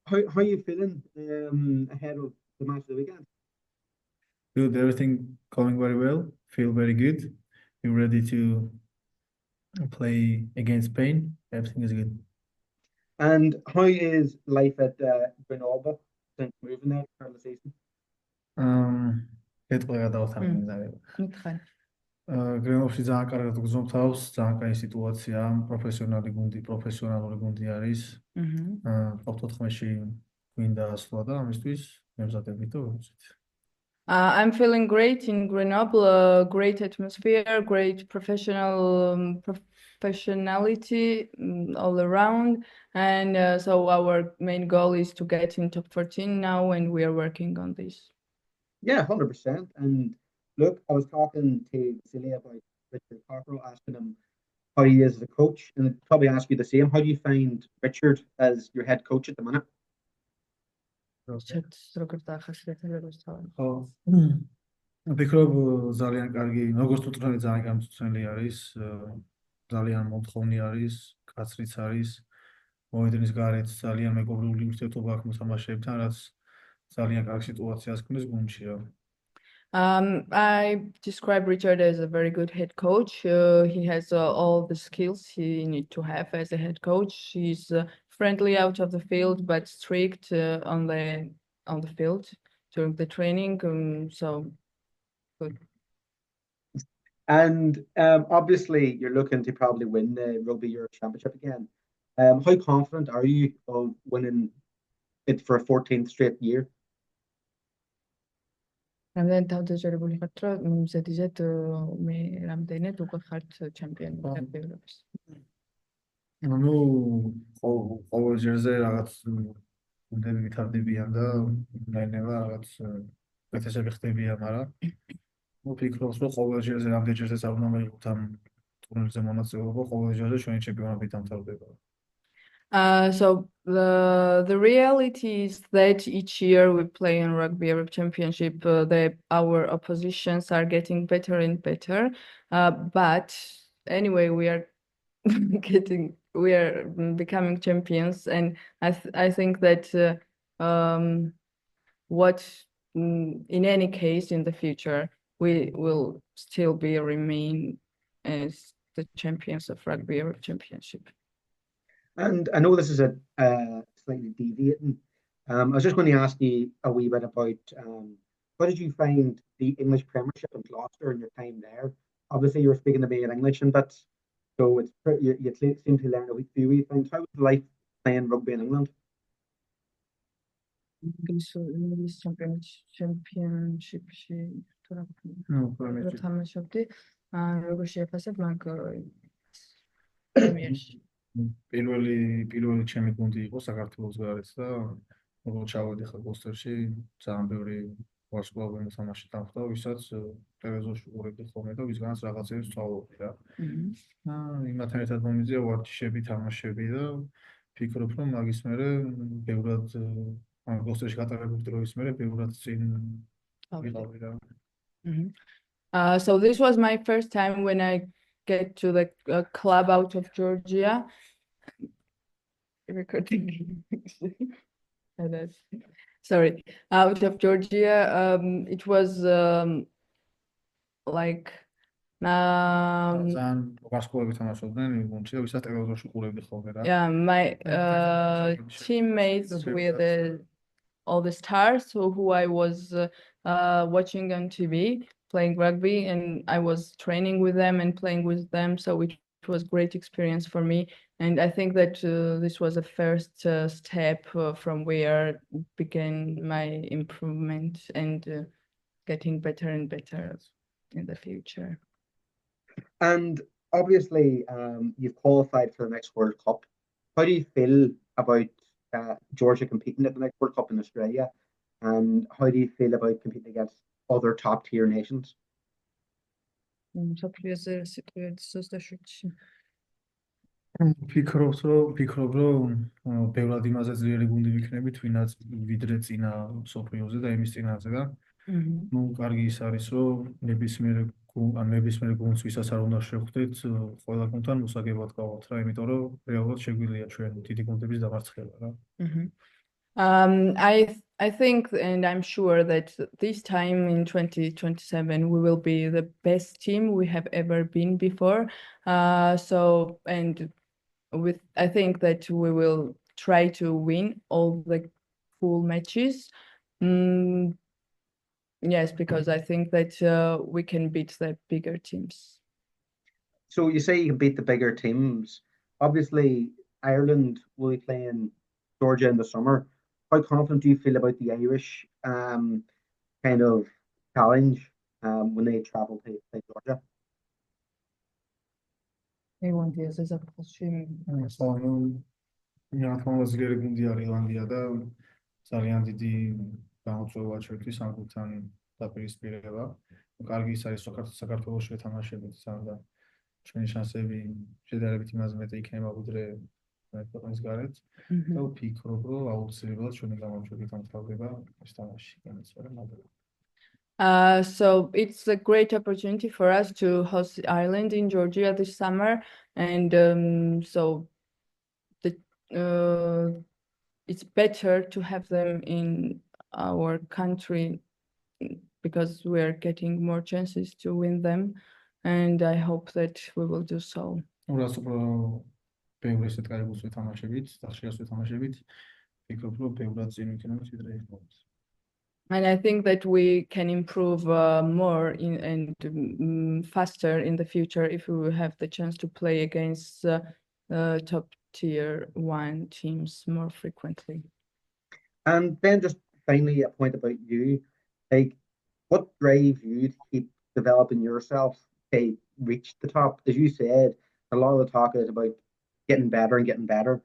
how are you feeling ahead of the match of the weekend? Good, everything going very well. Feel very good. Be ready to play against Spain. Everything is good. And how is life at Grenoble since moving there for the season? კეთილი გადავთანხმდა. მითხარ. გრენობაში ძალიან კარგად გრძნობ თავს, ძალიან კაი სიტუაცია, პროფესიონალური გუნდი არის. ოქტოთქმეში გვინდა ასვლა და ამისთვის მემზადებით და ვეცით. I'm feeling great in Grenoble, great atmosphere, great professionality all around, and so our main goal is to get in top 14 now, and we are working on this. Yeah, 100%. And look, I was talking to Vasily about Richard Cockerell, asking him how he is as a coach, and I'd probably ask you the same. How do you find Richard as your head coach at the minute? ვფიქრობ ძალიან კარგი, როგორც უწრდელი ძალიან გამწველი არის, ძალიან მომთხოვნი არის, კაცრიც არის, მოედნის გარეთ ძალიან მეგობრული ურთიერთობა აქვს მოთამაშეებთან, რაც ძალიან კარგ სიტუაციას ქმნის გუნდში. I describe Richard as a very good head coach. He has all the skills he needs to have as a head coach. He's friendly out of the field, but strict on the field during the training. So good. And obviously, you're looking to probably win the Rugby Europe Championship again. How confident are you of winning it for a 14th straight year? რამდენი თავდაჯერებული ხართ, რომ მზედიზეთ მე რამდენად უკვე ხართ ჩემპიონი ევროპის? ნუ ყოველ ჯერზე რაღაც გუნდები ვითარდებიან და ნაირ-ნაირად რაღაც პროცესები ხდებიან, მაგრამ ვფიქრობ, რომ ყოველ ჯერზე რამდენი ჯერზეც არ უნდა მიიღოთ ამ ტურნირზე მონაწილეობა, ყოველ ჯერზე ჩვენი ჩემპიონატი დამთავრდება. So the reality is that each year we play in Rugby Europe Championship, our oppositions are getting better and better. But anyway, we are becoming champions, and I think that in any case in the future we will still remain as the champions of Rugby Europe Championship. And I know this is a slightly deviating. I was just going to ask you a wee bit about how did you find the English Premiership in Gloucester in your time there? Obviously, you were speaking to me in English, and that's so it's you seem to learn a few wee things. How was life playing rugby in England? English Championship. პირველი ჩემი გუნდი იყო საქართველოს გარეთ და როგორც ჩავედი ხა გლოსტერში, ძალიან ბევრი ვარსკვლავი მოთამაშე დამხვდა, ვისაც ტელევიზორში უყურებდი ხოლმე და ვისგანაც რაღაცებს ვსწავლობდი რა. იმათთან ერთად მომიწია ვარჯიშები, თამაშები და ვფიქრობ, რომ მაგის მერე ბევრად ამ გლოსტერში გატარებული დროის მერე ბევრად წინ ვიყავი რა. So this was my first time when I get to the club out of Georgia. Sorry, out of Georgia. It was like my teammates with all the stars who I was watching on TV playing rugby, and I was training with them and playing with them, so it was a great experience for me. And I think that this was the first step from where began my improvement and getting better and better in the future. And obviously, you've qualified for the next World Cup. How do you feel about Georgia competing at the next World Cup in Australia? And how do you feel about competing against other top tier nations? ვფიქრობ, რომ ბევრად იმაზე ძლიერი გუნდი ვიქნებით, ვიდრე წინა მსოფლიოზე და იმის წინაზე და ნუ კარგი ის არის, რომ ნებისმიერ გუნდს ვისაც არ უნდა შევხვდეთ, ყველა გუნდთან მოსაგებად გავართ რა, იმიტომ რომ რეალურად შეგვიძლია ჩვენ დიდი გუნდების დამარცხება რა. I think, and I'm sure that this time in 2027 we will be the best team we have ever been before. So and I think that we will try to win all the full matches. Mm, yes, because I think that we can beat the bigger teams. So you say you can beat the bigger teams. Obviously, Ireland will be playing Georgia in the summer. How confident do you feel about the Irish kind of challenge when they travel to play Georgia? ახალგაზრდული გუნდი არის ირლანდია და ძალიან დიდი გამოწვევა ჩვენთვის ამ გუნდთან დაპირისპირება. კარგი ის არის საქართველოს შეთამაშებით და ჩვენი შანსები შედარებით იმაზე მეტი იქნება ვიდრე ქვეყნის გარეთ და ვფიქრობ, რომ აუცილებლად ჩვენი გამარჯვებით ამთავრდება ეს თამაში. So it's a great opportunity for us to host Ireland in Georgia this summer, and so it's better to have them in our country because we're getting more chances to win them, and I hope that we will do so. And I think that we can improve more and faster in the future if we will have the chance to play against top tier 1 teams more frequently. And then just finally a point about you, like what drives you to keep developing yourself to reach the top? As you said, a lot of the talk is about getting better and getting better.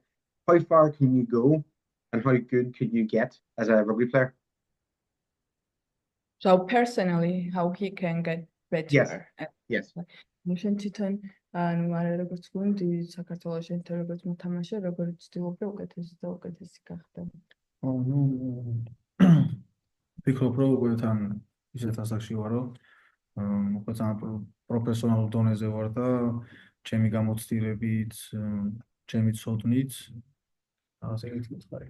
How far can you go and how good could you get as a rugby player? So personally, how he can get better. Yes. თვითონ ანუ როგორც გუნდი საქართველოში როგორც მოთამაშე როგორც ცდილობ რომ უკეთესი და უკეთესი გახდე. ну ვფიქრობ რომ უკვე თან ისეთ ასაკში ვარო უკვე ძალიან პროფესიონალურ დონეზე ვარ და ჩემი გამოცდილებით ჩემი ცოდნით ასე გითხარი.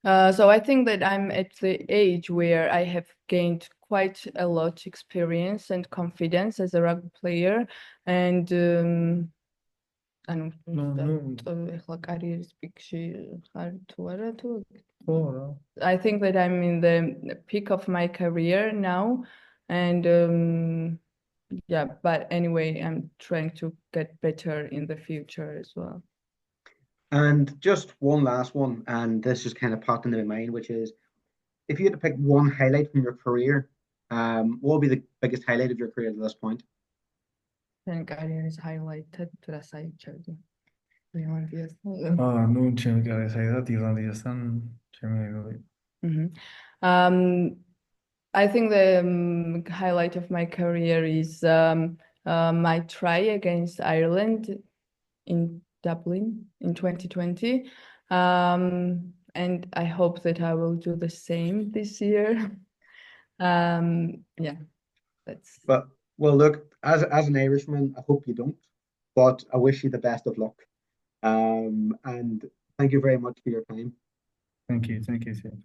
So I think that I'm at the age where I have gained quite a lot experience and confidence as a rugby player, and I think that I'm in the peak of my career now, and yeah, but anyway, I'm trying to get better in the future as well. And just one last one, and this just kind of popped into my mind, which is if you had to pick one highlight from your career, what would be the biggest highlight of your career to this point? Then career is highlighted to the side charging. ну ჩემი კარიერა ირლანდიასთან ჩემი I think the highlight of my career is my try against Ireland in Dublin in 2020, and I hope that I will do the same this year. Yeah, that's. But well, look, as an Irishman, I hope you don't, but I wish you the best of luck. And thank you very much for your time. Thank you.